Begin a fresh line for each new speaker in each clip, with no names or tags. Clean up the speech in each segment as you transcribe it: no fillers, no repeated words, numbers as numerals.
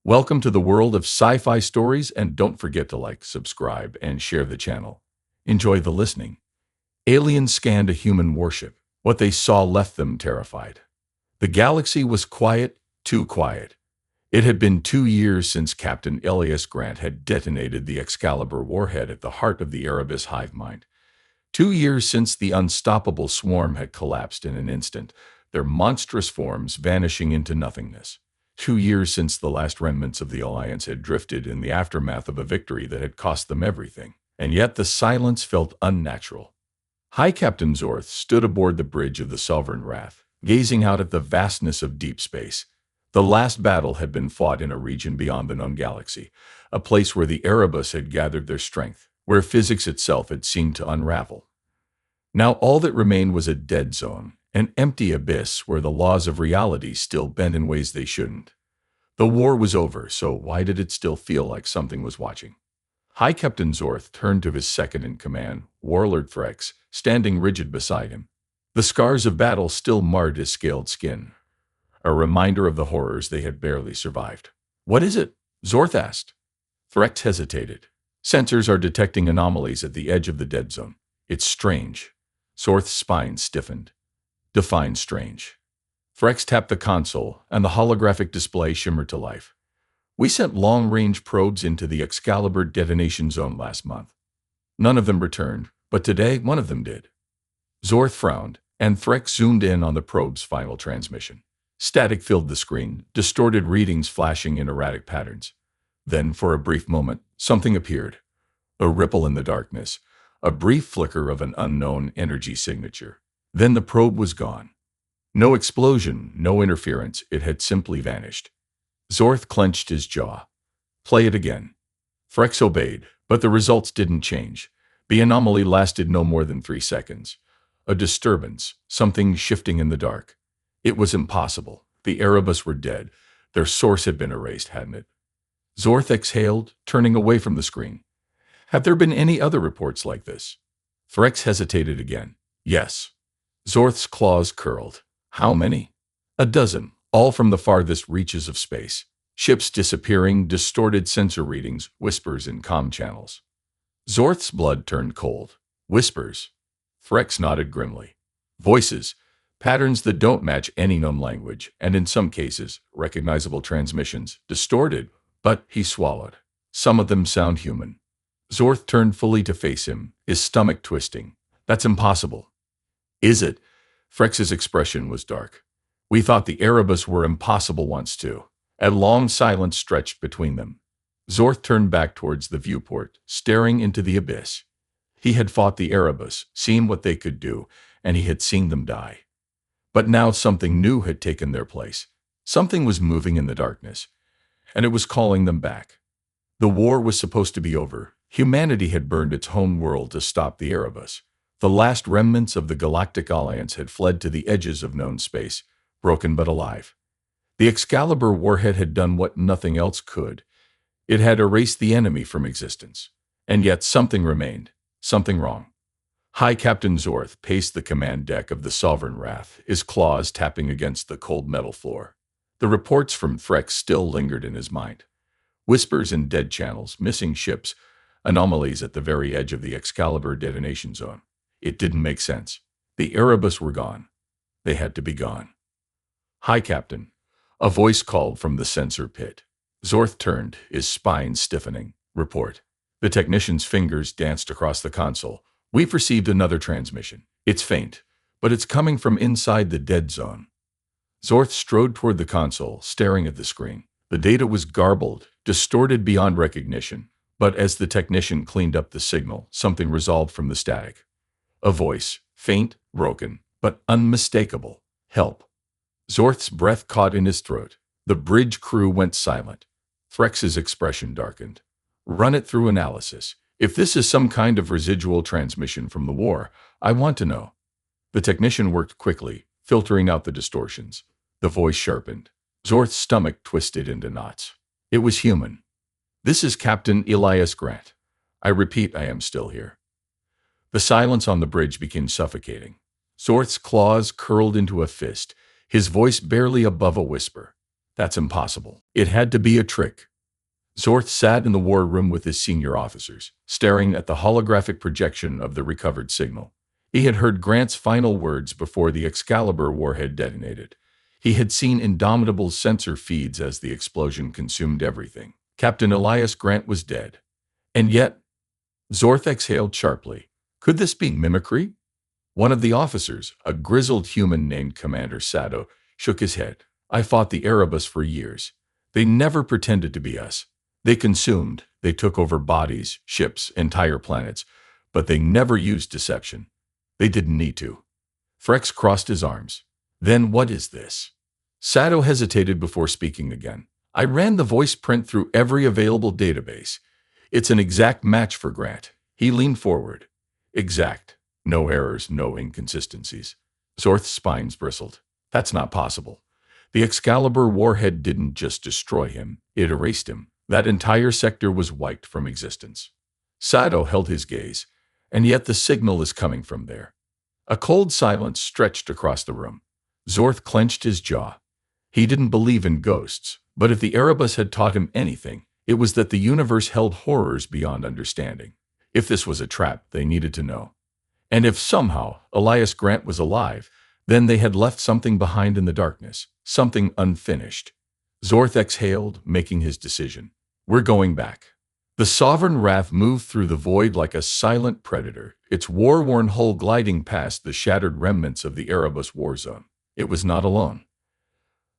Welcome to the world of sci-fi stories, and don't forget to like, subscribe, and share the channel. Enjoy the listening. Aliens scanned a human warship. What they saw left them terrified. The galaxy was quiet, too quiet. It had been 2 years since Captain Elias Grant had detonated the Excalibur warhead at the heart of the Erebus hive mind. 2 years since the unstoppable swarm had collapsed in an instant, their monstrous forms vanishing into nothingness. 2 years since the last remnants of the Alliance had drifted in the aftermath of a victory that had cost them everything. And yet the silence felt unnatural. High Captain Zorth stood aboard the bridge of the Sovereign Wrath, gazing out at the vastness of deep space. The last battle had been fought in a region beyond the known galaxy, a place where the Erebus had gathered their strength, where physics itself had seemed to unravel. Now all that remained was a dead zone, an empty abyss where the laws of reality still bent in ways they shouldn't. The war was over, so why did it still feel like something was watching? High Captain Zorth turned to his second-in-command, Warlord Threx, standing rigid beside him. The scars of battle still marred his scaled skin, a reminder of the horrors they had barely survived. "What is it?" Zorth asked. Threx hesitated. "Sensors are detecting anomalies at the edge of the dead zone. It's strange." Zorth's spine stiffened. "Define strange." Threx tapped the console, and the holographic display shimmered to life. "We sent long-range probes into the Excalibur detonation zone last month. None of them returned, but today one of them did." Zorth frowned, and Threx zoomed in on the probe's final transmission. Static filled the screen, distorted readings flashing in erratic patterns. Then, for a brief moment, something appeared. A ripple in the darkness, a brief flicker of an unknown energy signature. Then the probe was gone. No explosion, no interference, it had simply vanished. Zorth clenched his jaw. "Play it again." Threx obeyed, but the results didn't change. The anomaly lasted no more than 3 seconds. A disturbance, something shifting in the dark. It was impossible. The Erebus were dead. Their source had been erased, hadn't it? Zorth exhaled, turning away from the screen. "Have there been any other reports like this?" Threx hesitated again. "Yes." Zorth's claws curled. "How many?" "A dozen, all from the farthest reaches of space. Ships disappearing, distorted sensor readings, whispers in comm channels." Zorth's blood turned cold. "Whispers?" Threx nodded grimly. "Voices, patterns that don't match any known language, and in some cases, recognizable transmissions, distorted." But he swallowed. "Some of them sound human." Zorth turned fully to face him, his stomach twisting. "That's impossible." "Is it?" Threx's expression was dark. "We thought the Erebus were impossible once too." A long silence stretched between them. Zorth turned back towards the viewport, staring into the abyss. He had fought the Erebus, seen what they could do, and he had seen them die. But now something new had taken their place. Something was moving in the darkness, and it was calling them back. The war was supposed to be over. Humanity had burned its home world to stop the Erebus. The last remnants of the Galactic Alliance had fled to the edges of known space, broken but alive. The Excalibur warhead had done what nothing else could. It had erased the enemy from existence. And yet something remained, something wrong. High Captain Zorth paced the command deck of the Sovereign Wrath, his claws tapping against the cold metal floor. The reports from Threx still lingered in his mind. Whispers in dead channels, missing ships, anomalies at the very edge of the Excalibur detonation zone. It didn't make sense. The Erebus were gone. They had to be gone. "Hi, Captain." A voice called from the sensor pit. Zorth turned, his spine stiffening. "Report." The technician's fingers danced across the console. "We've received another transmission. It's faint, but it's coming from inside the dead zone." Zorth strode toward the console, staring at the screen. The data was garbled, distorted beyond recognition. But as the technician cleaned up the signal, something resolved from the static. A voice, faint, broken, but unmistakable. "Help." Zorth's breath caught in his throat. The bridge crew went silent. Threx's expression darkened. "Run it through analysis. If this is some kind of residual transmission from the war, I want to know." The technician worked quickly, filtering out the distortions. The voice sharpened. Zorth's stomach twisted into knots. It was human. "This is Captain Elias Grant. I repeat, I am still here." The silence on the bridge became suffocating. Zorth's claws curled into a fist, his voice barely above a whisper. That's impossible. It had to be a trick. Zorth sat in the war room with his senior officers, staring at the holographic projection of the recovered signal. He had heard Grant's final words before the Excalibur warhead detonated. He had seen Indomitable's sensor feeds as the explosion consumed everything. Captain Elias Grant was dead. And yet, Zorth exhaled sharply. Could this be mimicry? One of the officers, a grizzled human named Commander Sato, shook his head. I fought the Erebus for years. They never pretended to be us. They consumed, they took over bodies, ships, entire planets, but they never used deception. They didn't need to. Frex crossed his arms. Then what is this? Sato hesitated before speaking again. I ran the voice print through every available database. It's an exact match for Grant. He leaned forward. Exact. No errors, no inconsistencies. Zorth's spines bristled. That's not possible. The Excalibur warhead didn't just destroy him, it erased him. That entire sector was wiped from existence. Sato held his gaze, and yet the signal is coming from there. A cold silence stretched across the room. Zorth clenched his jaw. He didn't believe in ghosts, but if the Erebus had taught him anything, it was that the universe held horrors beyond understanding. If this was a trap, they needed to know. And if somehow Elias Grant was alive, then they had left something behind in the darkness, something unfinished. Zorth exhaled, making his decision. We're going back. The Sovereign Wrath moved through the void like a silent predator, its war-worn hull gliding past the shattered remnants of the Erebus war zone. It was not alone.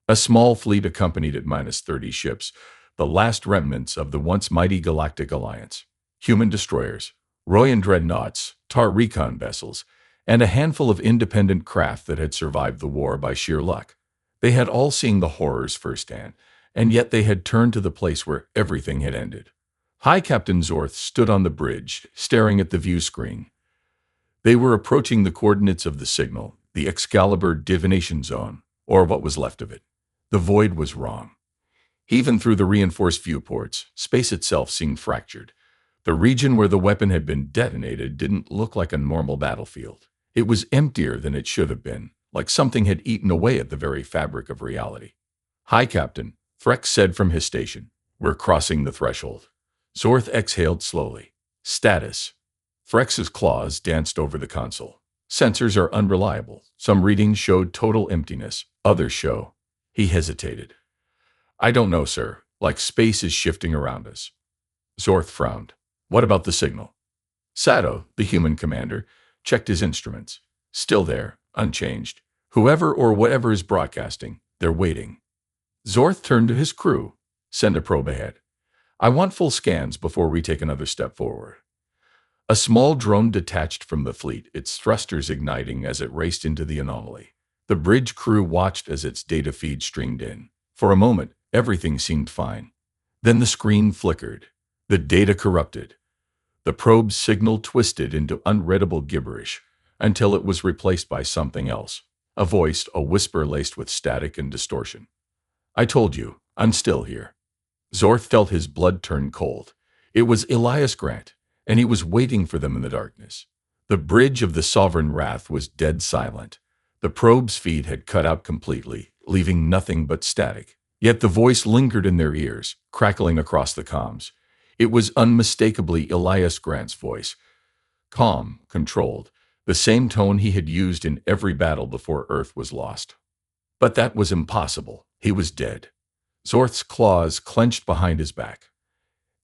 A small fleet accompanied it -30 ships, the last remnants of the once mighty Galactic Alliance. Human destroyers, Royan dreadnoughts, Tar recon vessels, and a handful of independent craft that had survived the war by sheer luck. They had all seen the horrors firsthand, and yet they had turned to the place where everything had ended. High Captain Zorth stood on the bridge, staring at the view screen. They were approaching the coordinates of the signal, the Excalibur divination zone, or what was left of it. The void was wrong. Even through the reinforced viewports, space itself seemed fractured. The region where the weapon had been detonated didn't look like a normal battlefield. It was emptier than it should have been, like something had eaten away at the very fabric of reality. Hi, Captain, Frex said from his station. We're crossing the threshold. Zorth exhaled slowly. Status. Frex's claws danced over the console. Sensors are unreliable. Some readings showed total emptiness. Others show. He hesitated. I don't know, sir. Like space is shifting around us. Zorth frowned. What about the signal? Sato, the human commander, checked his instruments. Still there, unchanged. Whoever or whatever is broadcasting, they're waiting. Zorth turned to his crew. Send a probe ahead. I want full scans before we take another step forward. A small drone detached from the fleet, its thrusters igniting as it raced into the anomaly. The bridge crew watched as its data feed streamed in. For a moment, everything seemed fine. Then the screen flickered. The data corrupted. The probe's signal twisted into unreadable gibberish until it was replaced by something else. A voice, a whisper laced with static and distortion. I told you, I'm still here. Zorth felt his blood turn cold. It was Elias Grant, and he was waiting for them in the darkness. The bridge of the Sovereign Wrath was dead silent. The probe's feed had cut out completely, leaving nothing but static. Yet the voice lingered in their ears, crackling across the comms. It was unmistakably Elias Grant's voice. Calm, controlled, the same tone he had used in every battle before Earth was lost. But that was impossible. He was dead. Zorth's claws clenched behind his back.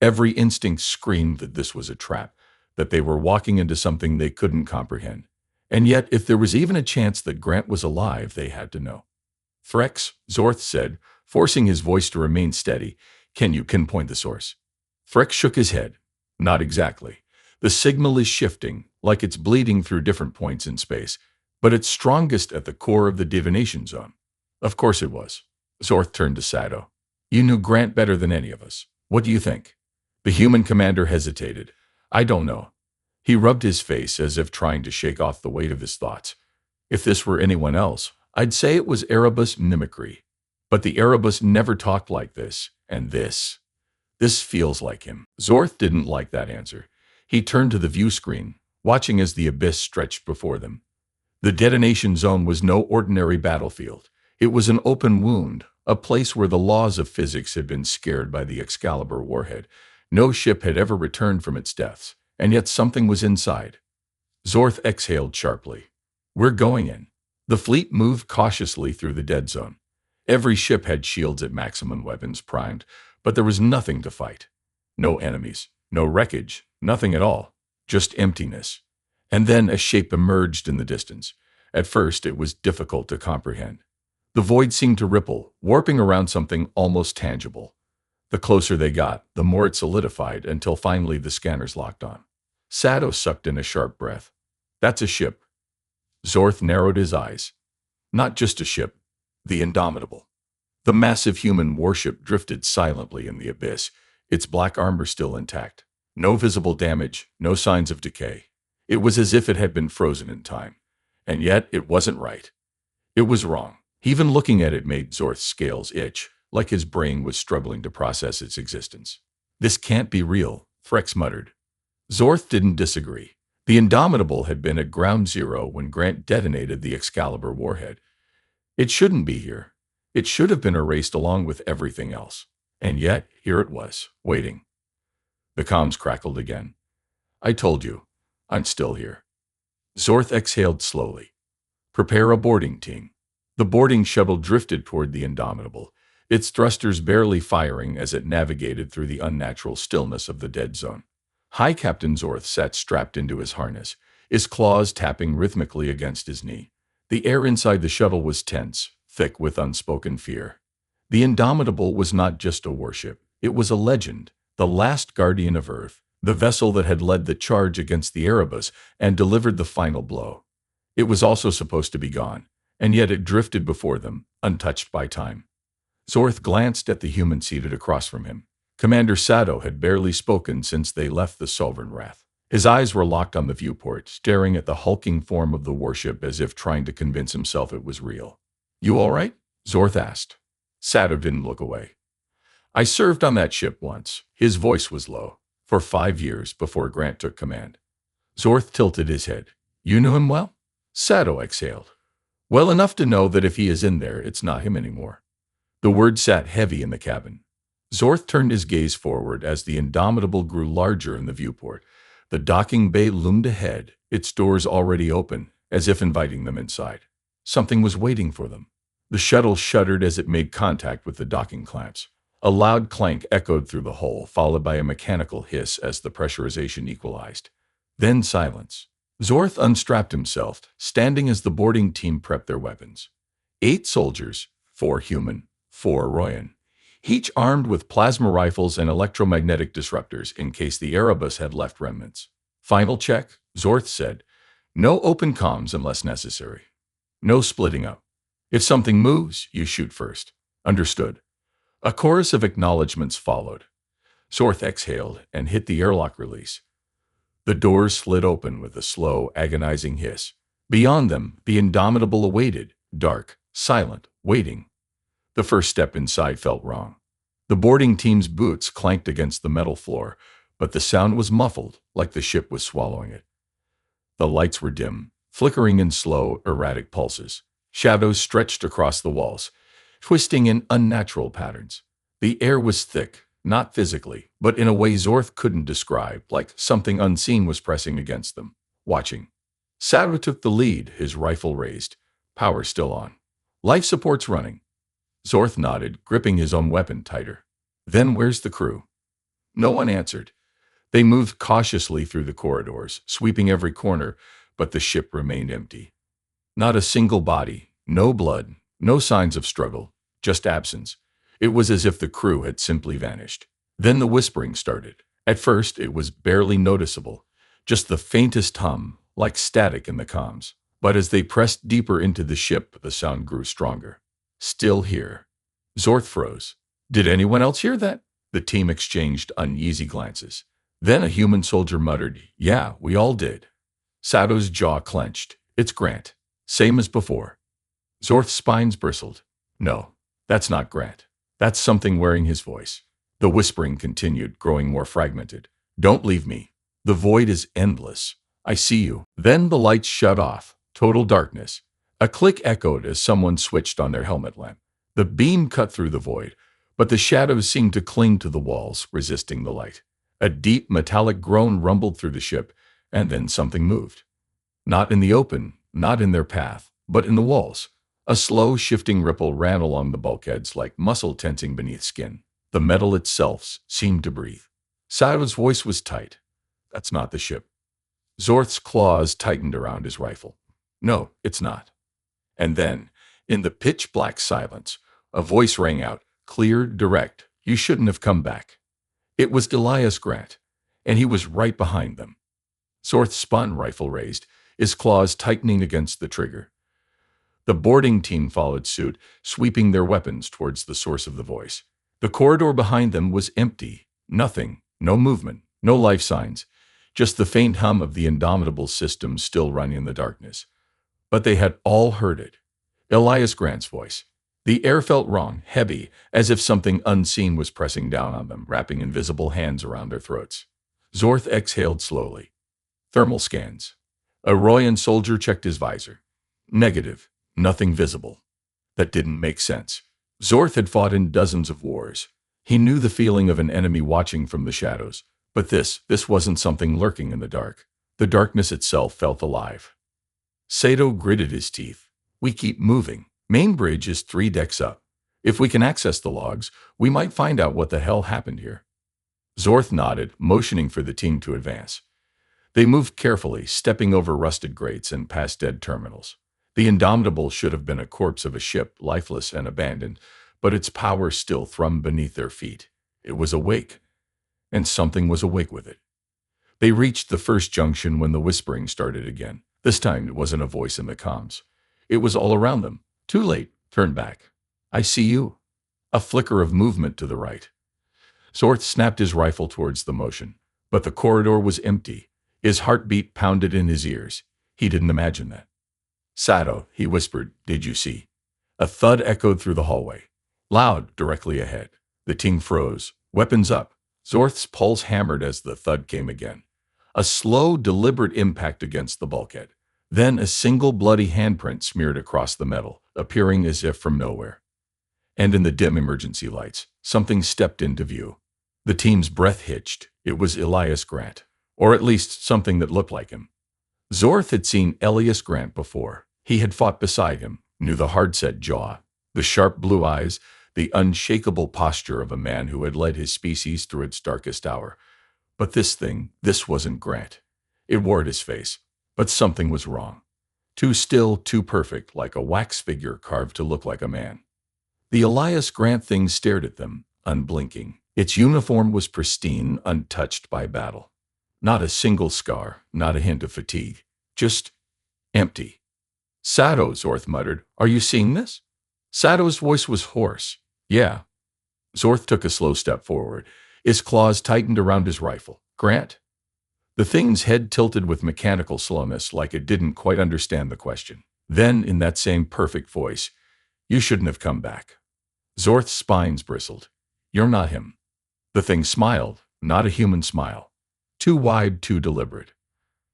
Every instinct screamed that this was a trap, that they were walking into something they couldn't comprehend. And yet, if there was even a chance that Grant was alive, they had to know. Frex, Zorth said, forcing his voice to remain steady, can you pinpoint the source? Frex shook his head. Not exactly. The signal is shifting, like it's bleeding through different points in space, but it's strongest at the core of the divination zone. Of course it was. Zorth turned to Sato. You knew Grant better than any of us. What do you think? The human commander hesitated. I don't know. He rubbed his face as if trying to shake off the weight of his thoughts. If this were anyone else, I'd say it was Erebus mimicry. But the Erebus never talked like this, and this feels like him. Zorth didn't like that answer. He turned to the view screen, watching as the abyss stretched before them. The detonation zone was no ordinary battlefield. It was an open wound, a place where the laws of physics had been scared by the Excalibur warhead. No ship had ever returned from its deaths, and yet something was inside. Zorth exhaled sharply. We're going in. The fleet moved cautiously through the dead zone. Every ship had shields at maximum, weapons primed, but there was nothing to fight. No enemies, no wreckage, nothing at all. Just emptiness. And then a shape emerged in the distance. At first, it was difficult to comprehend. The void seemed to ripple, warping around something almost tangible. The closer they got, the more it solidified until finally the scanners locked on. Sado sucked in a sharp breath. That's a ship. Zorth narrowed his eyes. Not just a ship. The Indomitable. The massive human warship drifted silently in the abyss, its black armor still intact. No visible damage, no signs of decay. It was as if it had been frozen in time. And yet, it wasn't right. It was wrong. Even looking at it made Zorth's scales itch, like his brain was struggling to process its existence. This can't be real, Frex muttered. Zorth didn't disagree. The Indomitable had been at ground zero when Grant detonated the Excalibur warhead. It shouldn't be here. It should have been erased along with everything else. And yet, here it was, waiting. The comms crackled again. I told you, I'm still here. Zorth exhaled slowly. Prepare a boarding team. The boarding shuttle drifted toward the Indomitable, its thrusters barely firing as it navigated through the unnatural stillness of the dead zone. High Captain Zorth sat strapped into his harness, his claws tapping rhythmically against his knee. The air inside the shuttle was tense, thick with unspoken fear. The Indomitable was not just a warship. It was a legend, the last guardian of Earth, the vessel that had led the charge against the Erebus and delivered the final blow. It was also supposed to be gone, and yet it drifted before them, untouched by time. Zorth glanced at the human seated across from him. Commander Sado had barely spoken since they left the Sovereign Wrath. His eyes were locked on the viewport, staring at the hulking form of the warship as if trying to convince himself it was real. You all right? Zorth asked. Sado didn't look away. I served on that ship once. His voice was low. For 5 years before Grant took command. Zorth tilted his head. You knew him well? Sado exhaled. Well enough to know that if he is in there, it's not him anymore. The word sat heavy in the cabin. Zorth turned his gaze forward as the Indomitable grew larger in the viewport. The docking bay loomed ahead, its doors already open, as if inviting them inside. Something was waiting for them. The shuttle shuddered as it made contact with the docking clamps. A loud clank echoed through the hull, followed by a mechanical hiss as the pressurization equalized. Then silence. Zorth unstrapped himself, standing as the boarding team prepped their weapons. 8 soldiers, 4 human, 4 Royan, each armed with plasma rifles and electromagnetic disruptors in case the Erebus had left remnants. Final check, Zorth said. No open comms unless necessary. No splitting up. If something moves, you shoot first. Understood. A chorus of acknowledgments followed. Zorth exhaled and hit the airlock release. The doors slid open with a slow, agonizing hiss. Beyond them, the Indomitable awaited, dark, silent, waiting. The first step inside felt wrong. The boarding team's boots clanked against the metal floor, but the sound was muffled, like the ship was swallowing it. The lights were dim, flickering in slow, erratic pulses. Shadows stretched across the walls, twisting in unnatural patterns. The air was thick, not physically, but in a way Zorth couldn't describe, like something unseen was pressing against them, watching. Sado took the lead, his rifle raised, power still on. Life support's running. Zorth nodded, gripping his own weapon tighter. Then where's the crew? No one answered. They moved cautiously through the corridors, sweeping every corner, but the ship remained empty. Not a single body, no blood, no signs of struggle, just absence. It was as if the crew had simply vanished. Then the whispering started. At first, it was barely noticeable, just the faintest hum, like static in the comms. But as they pressed deeper into the ship, the sound grew stronger. Still here. Zorth froze. Did anyone else hear that? The team exchanged uneasy glances. Then a human soldier muttered, Yeah, we all did. Sado's jaw clenched. It's Grant. Same as before. Zorth's spines bristled. No, that's not Grant. That's something wearing his voice. The whispering continued, growing more fragmented. Don't leave me. The void is endless. I see you. Then the lights shut off. Total darkness. A click echoed as someone switched on their helmet lamp. The beam cut through the void, but the shadows seemed to cling to the walls, resisting the light. A deep metallic groan rumbled through the ship, and then something moved. Not in the open, not in their path, but in the walls. A slow, shifting ripple ran along the bulkheads like muscle tensing beneath skin. The metal itself seemed to breathe. Sado's voice was tight. That's not the ship. Zorth's claws tightened around his rifle. No, it's not. And then, in the pitch-black silence, a voice rang out, clear, direct. You shouldn't have come back. It was Elias Grant, and he was right behind them. Zorth spun, rifle raised, his claws tightening against the trigger. The boarding team followed suit, sweeping their weapons towards the source of the voice. The corridor behind them was empty. Nothing, no movement, no life signs, just the faint hum of the indomitable system still running in the darkness. But they had all heard it. Elias Grant's voice. The air felt wrong, heavy, as if something unseen was pressing down on them, wrapping invisible hands around their throats. Zorth exhaled slowly. Thermal scans. A Royan soldier checked his visor. Negative. Nothing visible. That didn't make sense. Zorth had fought in dozens of wars. He knew the feeling of an enemy watching from the shadows. But this wasn't something lurking in the dark. The darkness itself felt alive. Sato gritted his teeth. We keep moving. Main bridge is 3 decks up. If we can access the logs, we might find out what the hell happened here. Zorth nodded, motioning for the team to advance. They moved carefully, stepping over rusted grates and past dead terminals. The Indomitable should have been a corpse of a ship, lifeless and abandoned, but its power still thrummed beneath their feet. It was awake, and something was awake with it. They reached the first junction when the whispering started again. This time it wasn't a voice in the comms. It was all around them. Too late. Turn back. I see you. A flicker of movement to the right. Zorth snapped his rifle towards the motion, but the corridor was empty. His heartbeat pounded in his ears. He didn't imagine that. Sato, he whispered, did you see? A thud echoed through the hallway. Loud, directly ahead. The team froze, weapons up. Zorth's pulse hammered as the thud came again. A slow, deliberate impact against the bulkhead. Then a single bloody handprint smeared across the metal, appearing as if from nowhere. And in the dim emergency lights, something stepped into view. The team's breath hitched. It was Elias Grant, or at least something that looked like him. Zorth had seen Elias Grant before. He had fought beside him, knew the hard-set jaw, the sharp blue eyes, the unshakable posture of a man who had led his species through its darkest hour. But this wasn't Grant. It wore his face, but something was wrong. Too still, too perfect, like a wax figure carved to look like a man. The Elias Grant thing stared at them, unblinking. Its uniform was pristine, untouched by battle. Not a single scar, not a hint of fatigue. Just empty. Sato, Zorth muttered, are you seeing this? Sato's voice was hoarse. Yeah. Zorth took a slow step forward. His claws tightened around his rifle. Grant? The thing's head tilted with mechanical slowness, like it didn't quite understand the question. Then, in that same perfect voice, you shouldn't have come back. Zorth's spines bristled. You're not him. The thing smiled, not a human smile. Too wide, too deliberate.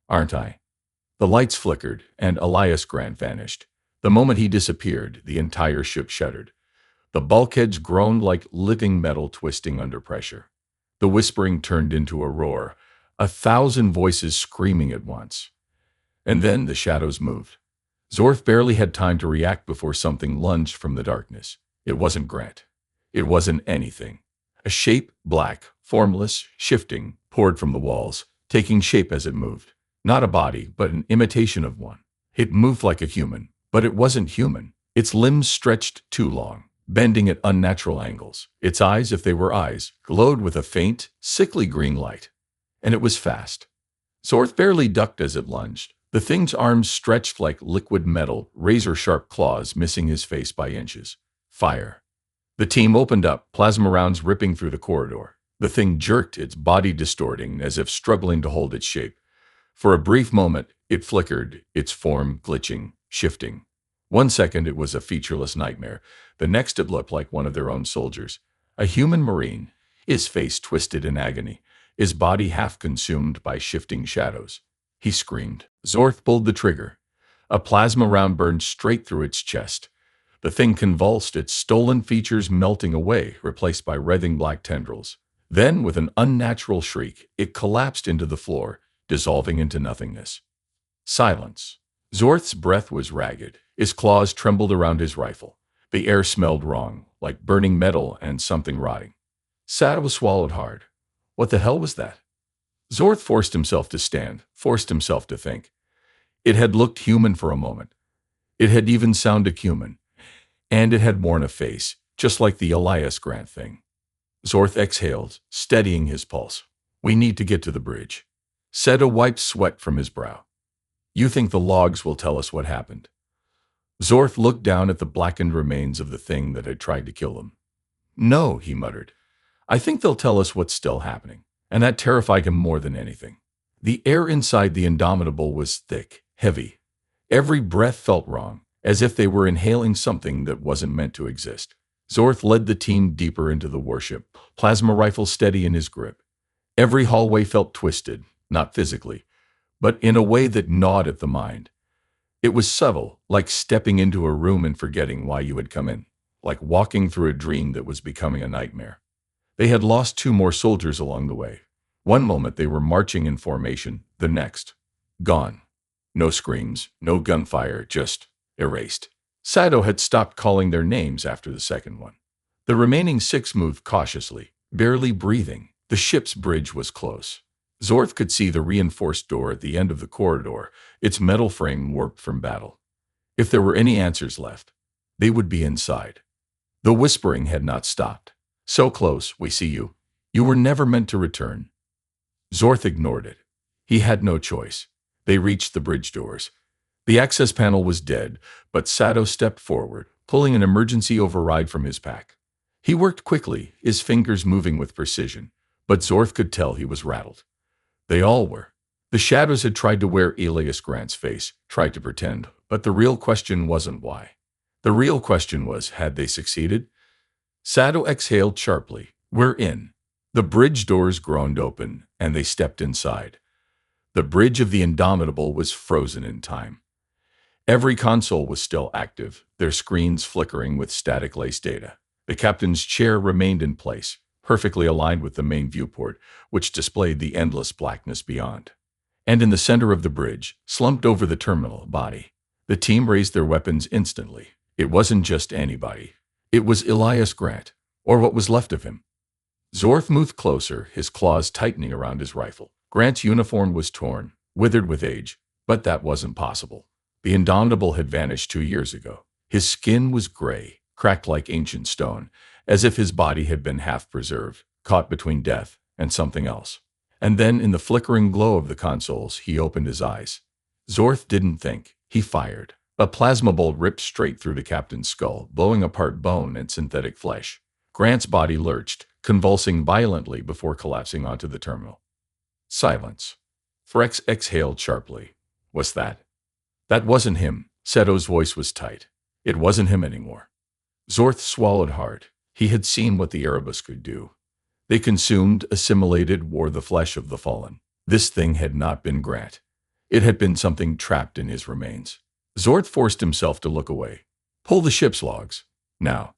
Aren't I? The lights flickered, and Elias Grant vanished. The moment he disappeared, the entire ship shuddered. The bulkheads groaned like living metal twisting under pressure. The whispering turned into a roar, 1,000 voices screaming at once. And then the shadows moved. Zorth barely had time to react before something lunged from the darkness. It wasn't Grant. It wasn't anything. A shape, black, formless, shifting, poured from the walls, taking shape as it moved. Not a body, but an imitation of one. It moved like a human, but it wasn't human. Its limbs stretched too long, bending at unnatural angles. Its eyes, if they were eyes, glowed with a faint, sickly green light. And it was fast. Zorth barely ducked as it lunged. The thing's arms stretched like liquid metal, razor-sharp claws missing his face by inches. Fire. The team opened up, plasma rounds ripping through the corridor. The thing jerked, its body distorting, as if struggling to hold its shape. For a brief moment, it flickered, its form glitching, shifting. 1 second, it was a featureless nightmare. The next, it looked like one of their own soldiers. A human marine, his face twisted in agony, his body half consumed by shifting shadows. He screamed. Zorth pulled the trigger. A plasma round burned straight through its chest. The thing convulsed, its stolen features melting away, replaced by writhing black tendrils. Then, with an unnatural shriek, it collapsed into the floor, dissolving into nothingness. Silence. Zorth's breath was ragged. His claws trembled around his rifle. The air smelled wrong, like burning metal and something rotting. Sato swallowed hard. What the hell was that? Zorth forced himself to stand, forced himself to think. It had looked human for a moment. It had even sounded human. And it had worn a face, just like the Elias Grant thing. Zorth exhaled, steadying his pulse. We need to get to the bridge. Sato wiped sweat from his brow. You think the logs will tell us what happened? Zorth looked down at the blackened remains of the thing that had tried to kill him. No, he muttered. I think they'll tell us what's still happening. And that terrified him more than anything. The air inside the Indomitable was thick, heavy. Every breath felt wrong, as if they were inhaling something that wasn't meant to exist. Zorth led the team deeper into the warship, plasma rifle steady in his grip. Every hallway felt twisted, not physically, but in a way that gnawed at the mind. It was subtle, like stepping into a room and forgetting why you had come in, like walking through a dream that was becoming a nightmare. They had lost 2 more soldiers along the way. One moment they were marching in formation, the next, gone. No screams, no gunfire, just erased. Sato had stopped calling their names after the second one. The remaining 6 moved cautiously, barely breathing. The ship's bridge was close. Zorth could see the reinforced door at the end of the corridor, its metal frame warped from battle. If there were any answers left, they would be inside. The whispering had not stopped. So close, we see you. You were never meant to return. Zorth ignored it. He had no choice. They reached the bridge doors. The access panel was dead, but Sato stepped forward, pulling an emergency override from his pack. He worked quickly, his fingers moving with precision, but Zorth could tell he was rattled. They all were. The shadows had tried to wear Elias Grant's face, tried to pretend, but the real question wasn't why. The real question was, had they succeeded? Sato exhaled sharply. We're in. The bridge doors groaned open, and they stepped inside. The bridge of the Indomitable was frozen in time. Every console was still active, their screens flickering with static-laced data. The captain's chair remained in place, perfectly aligned with the main viewport, which displayed the endless blackness beyond. And in the center of the bridge, slumped over the terminal body, the team raised their weapons instantly. It wasn't just anybody. It was Elias Grant, or what was left of him. Zorth moved closer, his claws tightening around his rifle. Grant's uniform was torn, withered with age, but that wasn't possible. The Indomitable had vanished 2 years ago. His skin was gray, cracked like ancient stone, as if his body had been half preserved, caught between death and something else. And then, in the flickering glow of the consoles, he opened his eyes. Zorth didn't think. He fired. A plasma bolt ripped straight through the captain's skull, blowing apart bone and synthetic flesh. Grant's body lurched, convulsing violently before collapsing onto the terminal. Silence. Frex exhaled sharply. What's that? That wasn't him. Seto's voice was tight. It wasn't him anymore. Zorth swallowed hard. He had seen what the Erebus could do. They consumed, assimilated, wore the flesh of the fallen. This thing had not been Grant. It had been something trapped in his remains. Zorth forced himself to look away. Pull the ship's logs. Now.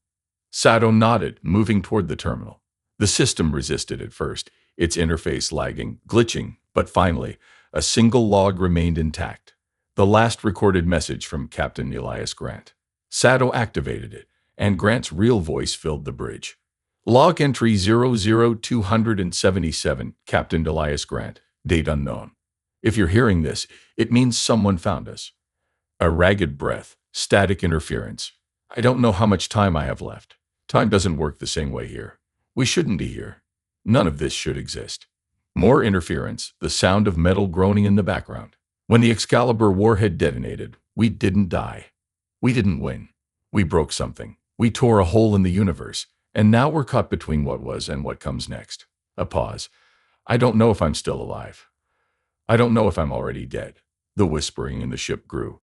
Sato nodded, moving toward the terminal. The system resisted at first, its interface lagging, glitching, but finally, a single log remained intact. The last recorded message from Captain Elias Grant. Sato activated it, and Grant's real voice filled the bridge. Log entry 00277, Captain Elias Grant, date unknown. If you're hearing this, it means someone found us. A ragged breath, static interference. I don't know how much time I have left. Time doesn't work the same way here. We shouldn't be here. None of this should exist. More interference, the sound of metal groaning in the background. When the Excalibur warhead detonated, we didn't die. We didn't win. We broke something. We tore a hole in the universe, and now we're caught between what was and what comes next. A pause. I don't know if I'm still alive. I don't know if I'm already dead. The whispering in the ship grew.